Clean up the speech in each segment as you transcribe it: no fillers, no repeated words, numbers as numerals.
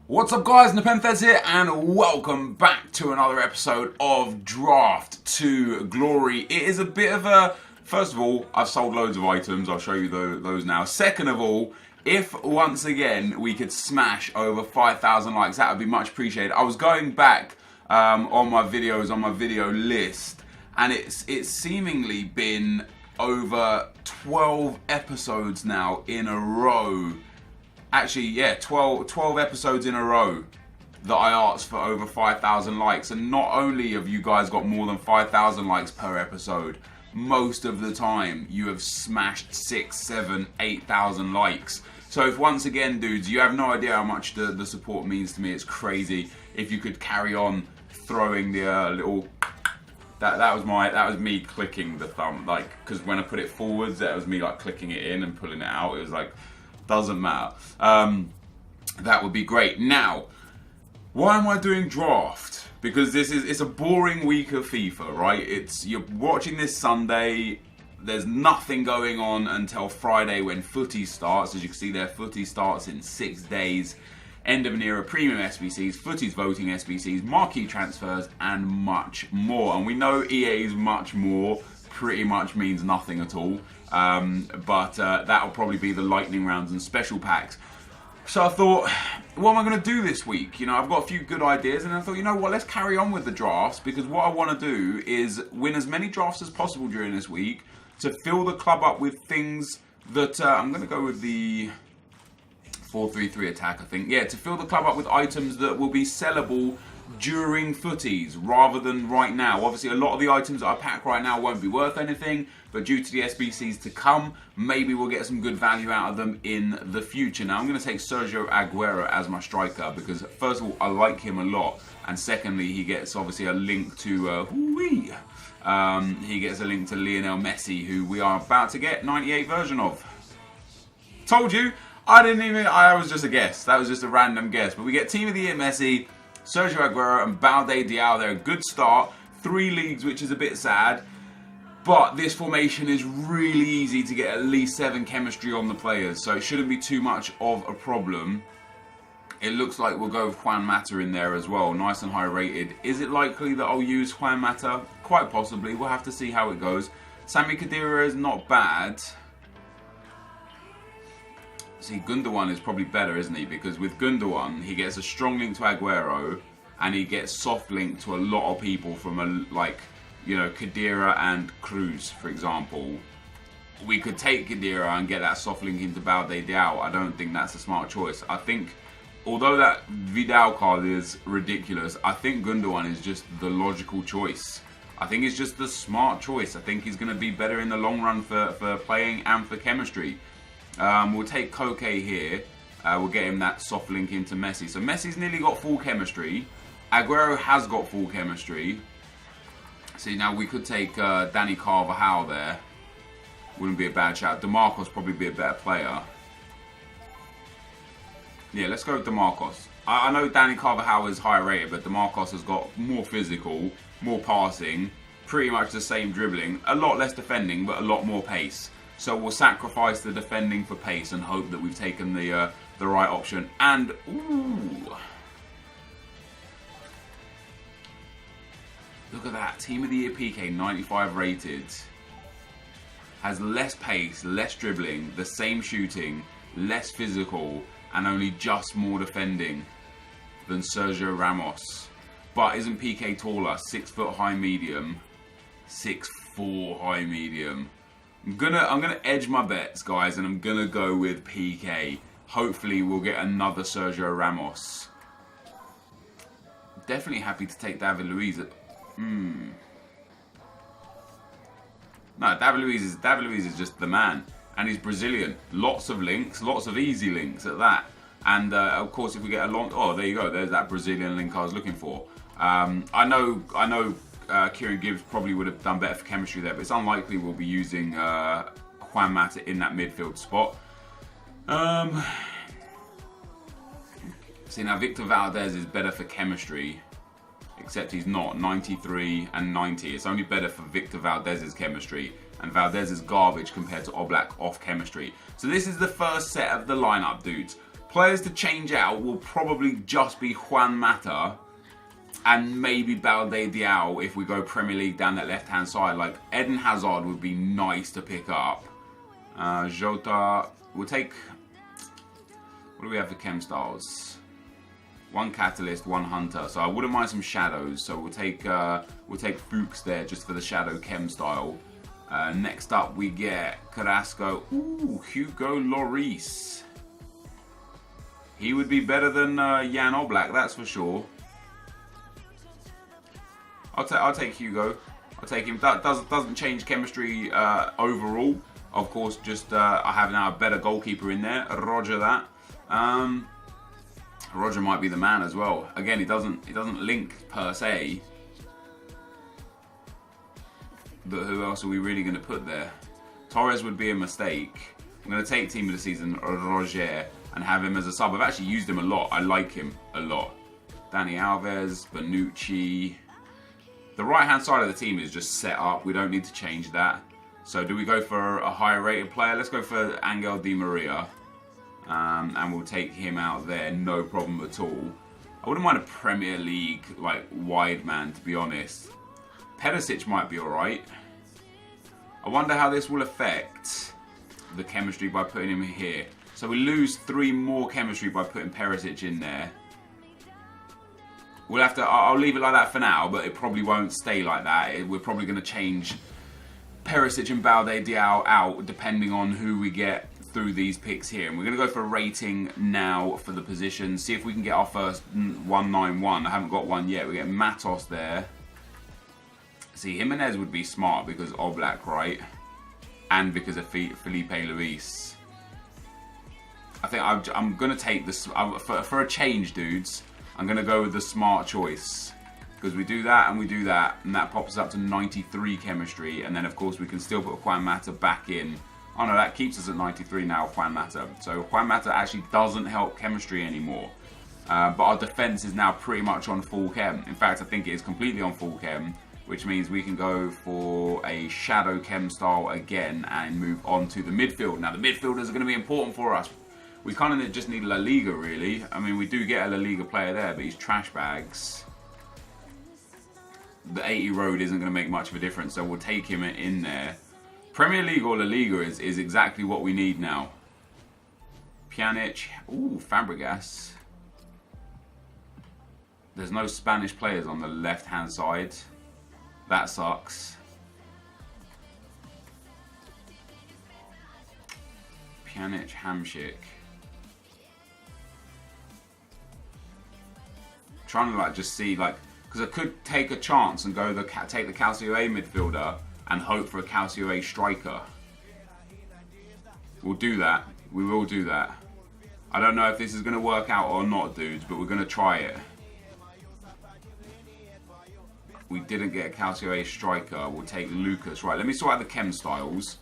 What's up guys, NepentheZ here and welcome back to another episode of Draft to Glory. It is a bit of a, first of all, I've sold loads of items, I'll show you those now. Second of all, if once again we could smash over 5,000 likes, that would be much appreciated. I was going back on my videos, on my video list, and it's seemingly been over 12 episodes now in a row. Actually, yeah, 12 episodes in a row that I asked for over 5,000 likes. And not only have you guys got more than 5,000 likes per episode, most of the time you have smashed 6, 7, 8,000 likes. So if once again, dudes, you have no idea how much the support means to me. It's crazy. If you could carry on throwing the little... That was me clicking the thumb, like, because when I put it forwards, that was me like clicking it in and pulling it out. It was like... doesn't matter. That would be great. Now, why am I doing draft? Because it's a boring week of FIFA, right? You're watching this Sunday. There's nothing going on until Friday when FUTTIES starts. As you can see there, FUTTIES starts in 6 days. End of an era, premium SBCs, FUTTIES voting SBCs, marquee transfers, and much more. And we know EA's much more pretty much means nothing at all. But that'll probably be the lightning rounds and special packs. So I thought, what am I going to do this week? You know, I've got a few good ideas, and I thought, you know what, let's carry on with the drafts, because what I want to do is win as many drafts as possible during this week to fill the club up with things that I'm going to go with the 4-3-3 attack, I think. Yeah, to fill the club up with items that will be sellable during FUTTIES rather than right now. Obviously, a lot of the items that I pack right now won't be worth anything, but due to the SBCs to come, maybe we'll get some good value out of them in the future. Now, I'm going to take Sergio Aguero as my striker because, first of all, I like him a lot, and secondly, he gets obviously a link to he gets a link to Lionel Messi, who we are about to get 98 version of. Told you, I was just a guess. That was just a random guess, but we get Team of the Year Messi, Sergio Aguero and Balde Diao. They're a good start. 3 leagues, which is a bit sad. But this formation is really easy to get at least 7 chemistry on the players. So it shouldn't be too much of a problem. It looks like we'll go with Juan Mata in there as well. Nice and high rated. Is it likely that I'll use Juan Mata? Quite possibly. We'll have to see how it goes. Sami Khedira is not bad. See, Gundogan is probably better, isn't he? Because with Gundogan, he gets a strong link to Aguero, and he gets soft link to a lot of people from like, you know, Khedira and Cruz, for example. We could take Khedira and get that soft link into Balde Diao. I don't think that's a smart choice. I think, although that Vidal card is ridiculous, I think Gundogan is just the logical choice. I think it's just the smart choice. I think he's going to be better in the long run for playing and for chemistry. We'll take Koke here. We'll get him that soft link into Messi. So Messi's nearly got full chemistry. Aguero has got full chemistry. See, now we could take Danny Carvajal there. Wouldn't be a bad shout. DeMarcos probably be a better player. Yeah, let's go with DeMarcos. I know Danny Carvajal is higher rated, but DeMarcos has got more physical, more passing, pretty much the same dribbling, a lot less defending, but a lot more pace. So we'll sacrifice the defending for pace and hope that we've taken the right option. And, ooh. Look at that. Team of the Year PK, 95 rated. Has less pace, less dribbling, the same shooting, less physical, and only just more defending than Sergio Ramos. But isn't PK taller? 6 foot high medium. 6'4" high medium. I'm gonna edge my bets, guys, and I'm gonna go with PK. Hopefully we'll get another Sergio Ramos. Definitely happy to take David Luiz. No, David Luiz is just the man, and he's Brazilian. Lots of links, lots of easy links at that. And of course, if we get a long, oh, there you go. There's that Brazilian link I was looking for. I know. Kieran Gibbs probably would have done better for chemistry there, but it's unlikely we'll be using Juan Mata in that midfield spot. See, now Victor Valdez is better for chemistry, except he's not. 93 and 90. It's only better for Victor Valdez's chemistry, and Valdez is garbage compared to Oblak off chemistry. So this is the first set of the lineup, dudes. Players to change out will probably just be Juan Mata and maybe Balde Diao if we go Premier League down that left-hand side. Like, Eden Hazard would be nice to pick up. Jota, we'll take... What do we have for chem styles? 1 Catalyst, 1 Hunter. So I wouldn't mind some shadows. So we'll take Fuchs there just for the shadow chem style. Next up we get Carrasco. Ooh, Hugo Lloris. He would be better than Jan Oblak, that's for sure. I'll take Hugo. I'll take him. That doesn't change chemistry overall. Of course, just I have now a better goalkeeper in there. Roger that. Roger might be the man as well. Again, he doesn't link per se. But who else are we really going to put there? Torres would be a mistake. I'm going to take team of the season Roger and have him as a sub. I've actually used him a lot. I like him a lot. Dani Alves, Bonucci. The right-hand side of the team is just set up. We don't need to change that. So do we go for a higher rated player? Let's go for Angel Di Maria. And we'll take him out there, no problem at all. I wouldn't mind a Premier League like wide man, to be honest. Perisic might be alright. I wonder how this will affect the chemistry by putting him here. So we lose 3 more chemistry by putting Perisic in there. We'll have to, I'll leave it like that for now, but it probably won't stay like that. We're probably going to change Perisic and Balde Diao out depending on who we get through these picks here. And we're going to go for a rating now for the position. See if we can get our first 191. I haven't got one yet. We get Matos there. See, Jimenez would be smart because Oblak, right? And because of Felipe Luis. I think I'm going to take this, for a change, dudes, I'm going to go with the smart choice. Because we do that and we do that, and that pops us up to 93 chemistry. And then, of course, we can still put Juan Mata back in. Oh, no, that keeps us at 93 now, Juan Mata. So Juan Mata actually doesn't help chemistry anymore. But our defense is now pretty much on full chem. In fact, I think it is completely on full chem, which means we can go for a shadow chem style again and move on to the midfield. Now, the midfielders are going to be important for us. We kind of just need La Liga, really. I mean, we do get a La Liga player there, but he's trash bags. The 80 road isn't going to make much of a difference, so we'll take him in there. Premier League or La Liga is exactly what we need now. Pjanic. Ooh, Fabregas. There's no Spanish players on the left-hand side. That sucks. Pjanic, Hamsik. Trying to like just see like, because I could take a chance and go take the Calcio A midfielder and hope for a Calcio A striker. We'll do that. We will do that. I don't know if this is going to work out or not, dudes, but we're going to try it. We didn't get a Calcio A striker. We'll take Lucas. Right, let me sort out the chem styles.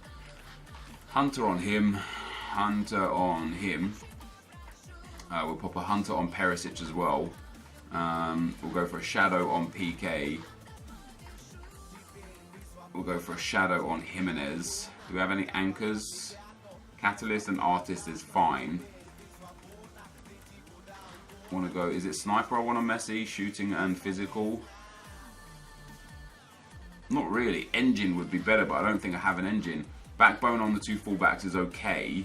Hunter on him. Hunter on him. We'll pop a Hunter on Perisic as well. We'll go for a shadow on PK. We'll go for a shadow on Jimenez. Do we have any anchors? Catalyst and Artist is fine. Want to go, is it Sniper I want on Messi? Shooting and physical? Not really. Engine would be better, but I don't think I have an engine. Backbone on the 2 fullbacks is okay.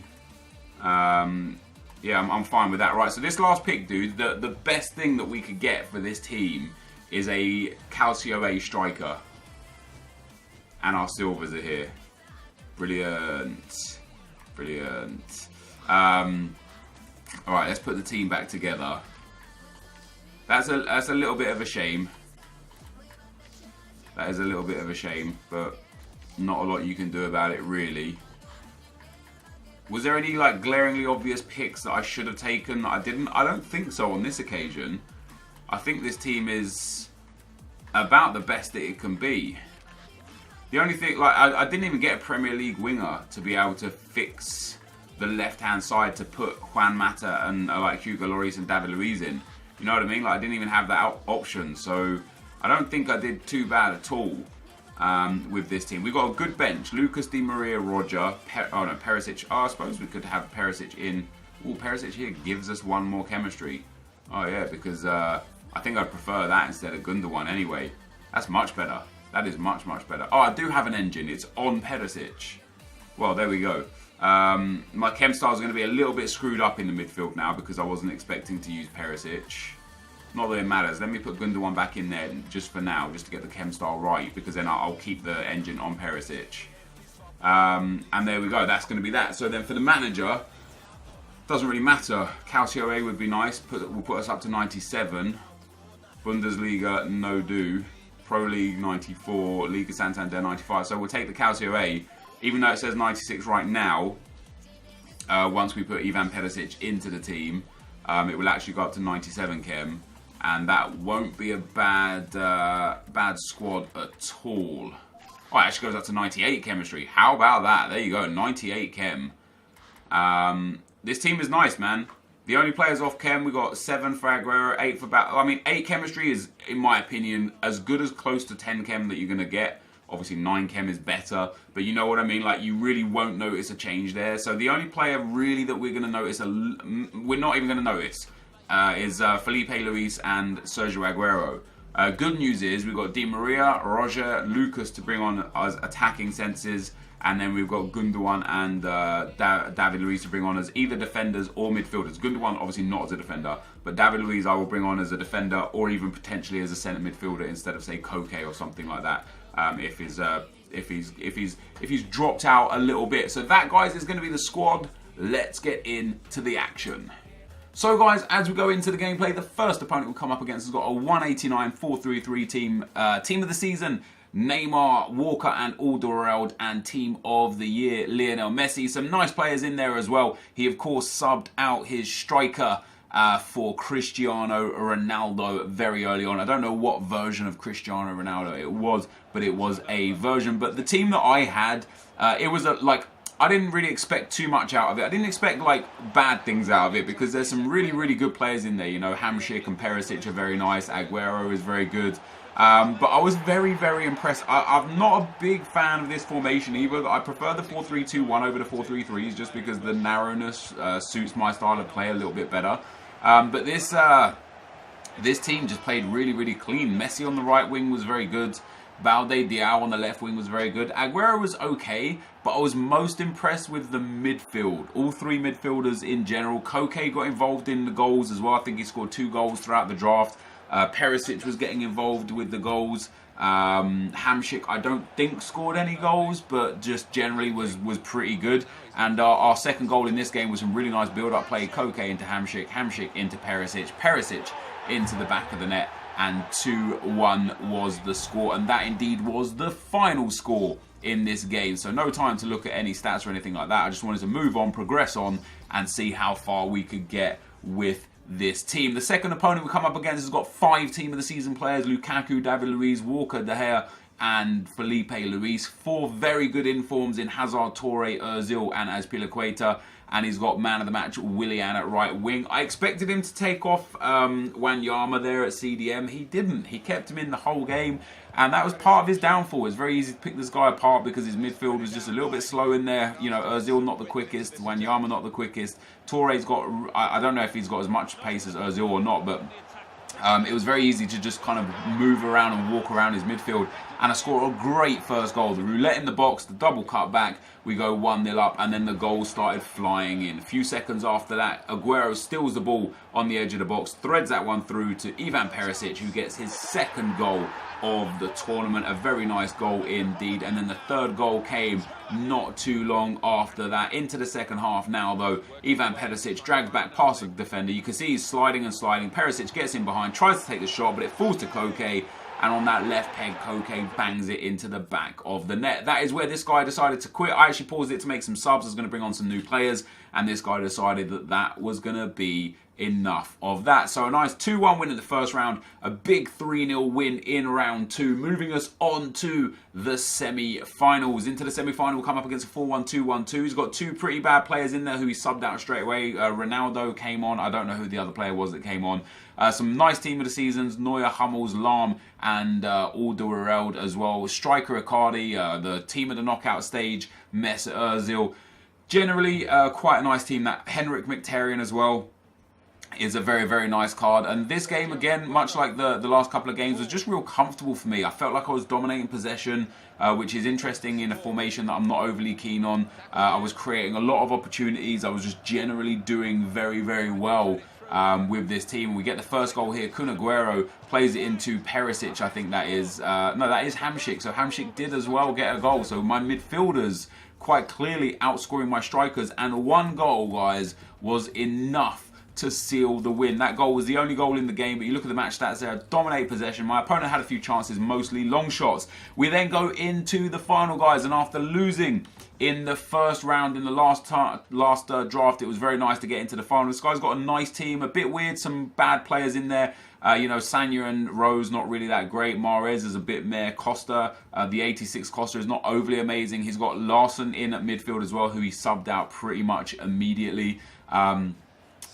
Yeah, I'm fine with that. Right, so this last pick, dude, the best thing that we could get for this team is a Calcio A striker. And our silvers are here. Brilliant. Brilliant. Alright, let's put the team back together. That's a little bit of a shame. That is a little bit of a shame, but not a lot you can do about it, really. Was there any like glaringly obvious picks that I should have taken that I didn't? I don't think so on this occasion. I think this team is about the best that it can be. The only thing, like, I didn't even get a Premier League winger to be able to fix the left-hand side to put Juan Mata and like Hugo Lloris and David Luiz in. You know what I mean? Like, I didn't even have that option, so I don't think I did too bad at all with this team. We've got a good bench. Lucas, Di Maria, Roger, Perisic. Oh, I suppose we could have Perisic in Ooh, Perisic here gives us one more chemistry. Oh yeah, because I think I'd prefer that instead of Gundogan anyway. That's much better. That is much, much better. Oh, I do have an engine. It's on Perisic. Well, there we go. My chem style is going to be a little bit screwed up in the midfield now because I wasn't expecting to use Perisic. Not that it matters. Let me put Gundogan back in there just for now, just to get the chem style right, because then I'll keep the engine on Perisic. And there we go. That's going to be that. So then for the manager, doesn't really matter. Calcio A would be nice. Will put us up to 97. Bundesliga, no do. Pro League 94, Liga Santander 95. So we'll take the Calcio A, even though it says 96 right now. Once we put Ivan Perisic into the team, it will actually go up to 97 chem, and that won't be a bad squad at all. Oh, it actually goes up to 98 chemistry. How about that? There you go, 98 chem. This team is nice, man. The only players off chem, we got 7 for Aguero, 8 for I mean, 8 chemistry is, in my opinion, as good as close to 10 chem that you're going to get. Obviously, 9 chem is better, but you know what I mean? Like, you really won't notice a change there. So the only player really that we're going to notice, we're not even going to notice, is Felipe Luis and Sergio Aguero. Good news is we've got Di Maria, Roger, Lucas to bring on as attacking senses, and then we've got Gundogan and David Luiz to bring on as either defenders or midfielders. Gundogan obviously not as a defender, but David Luiz I will bring on as a defender or even potentially as a centre midfielder instead of say Koke or something like that. If he's dropped out a little bit. So that, guys, is going to be the squad. Let's get into the action. So, guys, as we go into the gameplay, the first opponent we'll come up against has got a 189 4-3-3 team. Team of the season, Neymar, Walker and Alderweireld, and team of the year, Lionel Messi. Some nice players in there as well. He, of course, subbed out his striker for Cristiano Ronaldo very early on. I don't know what version of Cristiano Ronaldo it was, but it was a version. But the team that I had, it was I didn't really expect too much out of it. I didn't expect bad things out of it because there's some really, really good players in there. You know, Hamšík and Perisic are very nice. Aguero is very good. But I was very, very impressed. I'm not a big fan of this formation either. I prefer the 4-3-2-1 over the 4-3-3s just because the narrowness suits my style of play a little bit better. But this team just played really, really clean. Messi on the right wing was very good. Balde Diao on the left wing was very good. Aguero was okay, but I was most impressed with the midfield. All 3 midfielders in general. Koke got involved in the goals as well. I think he scored 2 goals throughout the draft. Perisic was getting involved with the goals. Hamšík, I don't think scored any goals, but just generally was pretty good. And our second goal in this game was some really nice build-up play. Koke into Hamšík, Hamšík into Perisic, Perisic into the back of the net, and 2-1 was the score. And that indeed was the final score in this game. So no time to look at any stats or anything like that. I just wanted to move on, progress on, and see how far we could get with this team. The second opponent we come up against has got 5 team of the season players: Lukaku, David Luiz, Walker, De Gea and Felipe Luis. 4 very good informs in Hazard, Toure, Ozil and Azpilicueta. And he's got man of the match Willian at right wing. I expected him to take off Wanyama there at CDM. He didn't. He kept him in the whole game. And that was part of his downfall. It's very easy to pick this guy apart because his midfield was just a little bit slow in there. You know, Ozil not the quickest. Wanyama not the quickest. Toure's got, I don't know if he's got as much pace as Ozil or not, but it was very easy to just kind of move around and walk around his midfield. And I scored a great first goal. The roulette in the box, the double cut back, we go 1-0 up, and then the goal started flying in. A few seconds after that, Aguero steals the ball on the edge of the box, threads that one through to Ivan Perisic, who gets his second goal of the tournament. A very nice goal indeed. And then the third goal came not too long after that. Into the second half now, though. Ivan Perisic drags back past the defender. You can see he's sliding and sliding. Perisic gets in behind, tries to take the shot, but it falls to Koke. And on that left peg, Koke bangs it into the back of the net. That is where this guy decided to quit. I actually paused it to make some subs. I was going to bring on some new players. And this guy decided that that was going to be enough of that. So a nice 2-1 win in the first round. A big 3-0 win in round 2. Moving us on to the semi-finals. Into the semi-final, we'll come up against a 4-1-2-1-2. He's got 2 pretty bad players in there who he subbed out straight away. Ronaldo came on. I don't know who the other player was that came on. Some nice team of the seasons: Neuer, Hummels, Lahm, and Alderweireld as well. Striker Icardi, the team of the knockout stage, Mesut Ozil. generally quite a nice team. That Henrik Mkhitaryan as well is a very, very nice card. And this game, again, much like the last couple of games, was just real comfortable for me. I felt like I was dominating possession, which is interesting in a formation that I'm not overly keen on. I was creating a lot of opportunities. I was just generally doing very, very well with this team. We get the first goal here. Kun Aguero plays it into Perisic, I think that is. No, that is Hamšík. So Hamšík did as well get a goal. So my midfielders quite clearly outscoring my strikers. And one goal, guys, was enough to seal the win. That goal was the only goal in the game, but you look at the match stats there, dominate possession. My opponent had a few chances, mostly long shots. We then go into the final, guys, and after losing in the first round in the last draft, it was very nice to get into the final. This guy's got a nice team, a bit weird, some bad players in there. You know, Sanya and Rose, not really that great. Mahrez is a bit meh. Costa, the 86 Costa is not overly amazing. He's got Larsson in at midfield as well, who he subbed out pretty much immediately.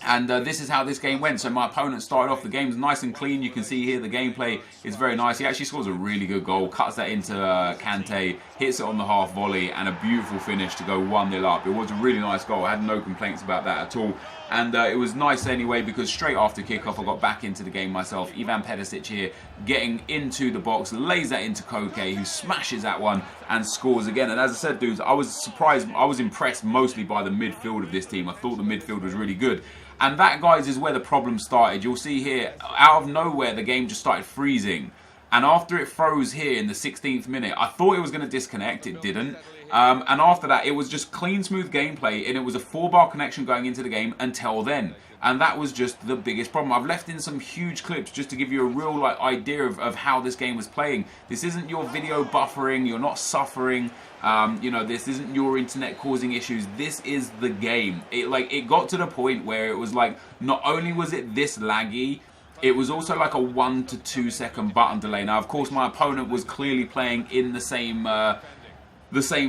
And this is how this game went. So my opponent started off the game's nice and clean. You can see here the gameplay is very nice. He actually scores a really good goal, cuts that into Kante, hits it on the half volley, and a beautiful finish to go 1-0 up. It was a really nice goal. I had no complaints about that at all. And it was nice anyway, because straight after kickoff, I got back into the game myself. Ivan Perisic here getting into the box, lays that into Koke, who smashes that one and scores again. And as I said, dudes, I was surprised. I was impressed mostly by the midfield of this team. I thought the midfield was really good. And that, guys, is where the problem started. You'll see here, out of nowhere, the game just started freezing. And after it froze here in the 16th minute, I thought it was going to disconnect. It didn't. And after that, it was just clean, smooth gameplay. And it was a 4-bar connection going into the game until then. And that was just the biggest problem. I've left in some huge clips just to give you a real idea of how this game was playing. This isn't your video buffering. You're not suffering. You know, this isn't your internet causing issues. This is the game. It got to the point where it was like, not only was it this laggy, it was also like a 1 to 2 second button delay. Now, of course, my opponent was clearly playing in the same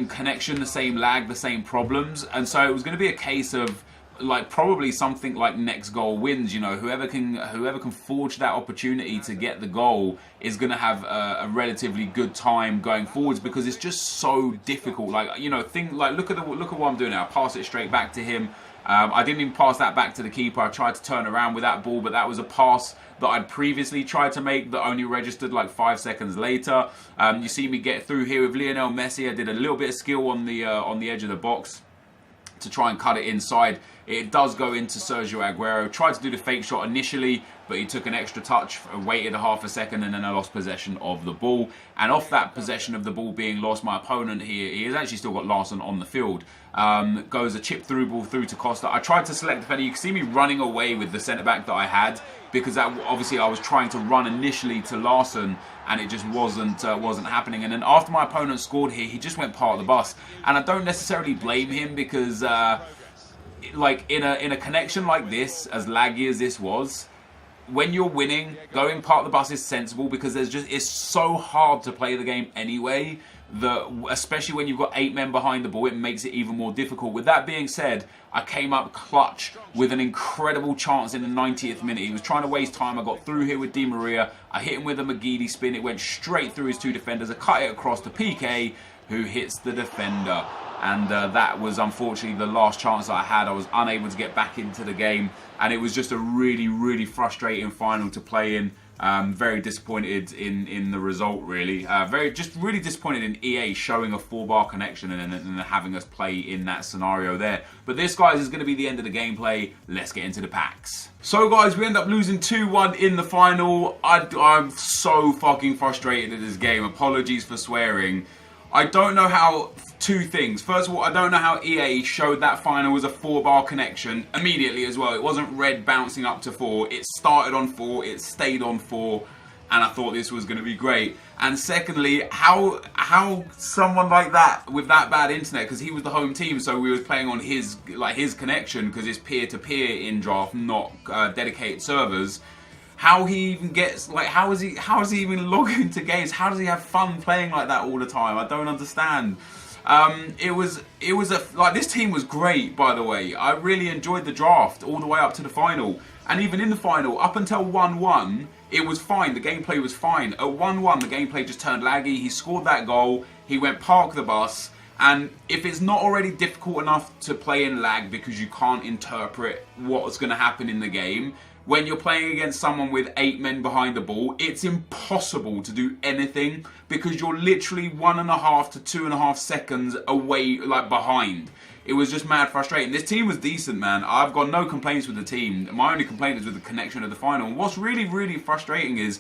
connection, the same lag, the same problems. And so it was going to be a case of, like, probably something like next goal wins. You know, whoever can forge that opportunity to get the goal is going to have a relatively good time going forwards, because it's just so difficult. Like, you know, look at what I'm doing now. I pass it straight back to him. I didn't even pass that back to the keeper. I tried to turn around with that ball, but that was a pass that I'd previously tried to make that only registered like 5 seconds later. You see me get through here with Lionel Messi. I did a little bit of skill on the edge of the box to try and cut it inside. It does go into Sergio Aguero. Tried to do the fake shot initially, but he took an extra touch, waited a half a second, and then I lost possession of the ball. And off that possession of the ball being lost, my opponent here, he has actually still got Larsson on the field. Goes a chip through ball through to Costa. I tried to select defender. You can see me running away with the centre-back that I had, because that, obviously I was trying to run initially to Larsson, and it just wasn't happening. And then after my opponent scored here, he just went part of the bus. And I don't necessarily blame him, because like in a connection like this, as laggy as this was, when you're winning, going part of the bus is sensible, because it's so hard to play the game anyway, that especially when you've got 8 men behind the ball, it makes it even more difficult. With that being said, I came up clutch with an incredible chance in the 90th minute. He was trying to waste time. I got through here with Di Maria. I hit him with a McGeady spin. It went straight through his 2 defenders. I cut it across to PK, who hits the defender. And that was unfortunately the last chance I had. I was unable to get back into the game, and it was just a really, really frustrating final to play in. Very disappointed in the result, really. Really disappointed in EA showing a 4-bar connection and having us play in that scenario there. But this, guys, is going to be the end of the gameplay. Let's get into the packs. So, guys, we end up losing 2-1 in the final. I'm so fucking frustrated at this game. Apologies for swearing. I don't know how... 2 things. First of all, I don't know how EA showed that final was a 4-bar connection immediately as well. It wasn't red bouncing up to 4. It started on 4. It stayed on 4. And I thought this was going to be great. And secondly, how someone like that with that bad internet, because he was the home team, so we were playing on his connection, because it's peer-to-peer in draft, not dedicated servers. How he even gets, like, how is he even logging into games? How does he have fun playing like that all the time? I don't understand. This team was great, by the way. I really enjoyed the draft all the way up to the final. And even in the final, up until 1-1, it was fine. The gameplay was fine. At 1-1, the gameplay just turned laggy. He scored that goal. He went park the bus. And if it's not already difficult enough to play in lag because you can't interpret what's going to happen in the game, when you're playing against someone with 8 men behind the ball, it's impossible to do anything because you're literally 1.5 to 2.5 seconds away, like behind. It was just mad frustrating. This team was decent, man. I've got no complaints with the team. My only complaint is with the connection of the final. And what's really, really frustrating is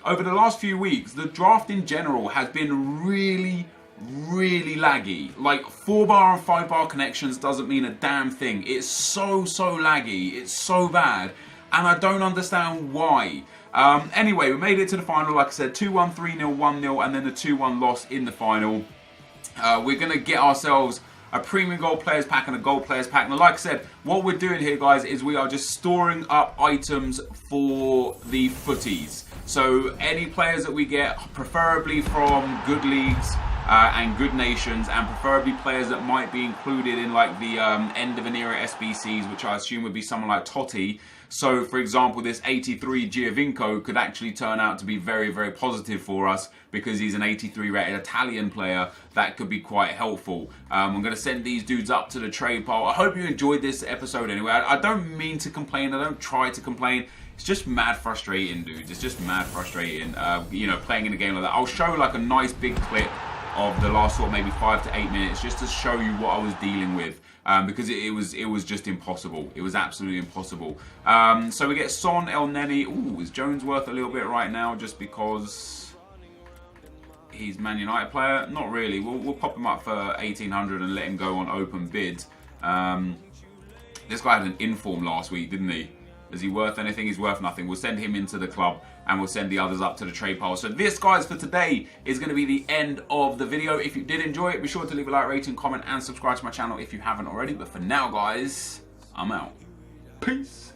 over the last few weeks, the draft in general has been really laggy. Like 4-bar and 5-bar connections doesn't mean a damn thing. It's so laggy. It's so bad. And I don't understand why. Anyway, we made it to the final. Like I said, 2-1, 3-0, 1-0, and then the 2-1 loss in the final. We're going to get ourselves a premium gold players pack and a gold players pack. Now, like I said, what we're doing here, guys, is we are just storing up items for the footies. So any players that we get, preferably from good leagues and good nations, and preferably players that might be included in like the end of an era SBCs, which I assume would be someone like Totti. So, for example, this 83 Giovinco could actually turn out to be very positive for us because he's an 83 rated Italian player. That could be quite helpful. I'm going to send these dudes up to the trade pile. I hope you enjoyed this episode anyway. I don't mean to complain. I don't try to complain. It's just mad frustrating, dudes. It's just mad frustrating, you know, playing in a game like that. I'll show like a nice big clip of the last sort of maybe 5 to 8 minutes just to show you what I was dealing with. Because it was just impossible. It was absolutely impossible. So we get Son, El Neni. Ooh, is Jones worth a little bit right now just because he's Man United player? Not really. We'll pop him up for 1,800 and let him go on open bids. This guy had an inform last week, didn't he? Is he worth anything? He's worth nothing. We'll send him into the club and we'll send the others up to the trade pile. So this, guys, for today is going to be the end of the video. If you did enjoy it, be sure to leave a like, rating, comment, and subscribe to my channel if you haven't already. But for now, guys, I'm out. Peace.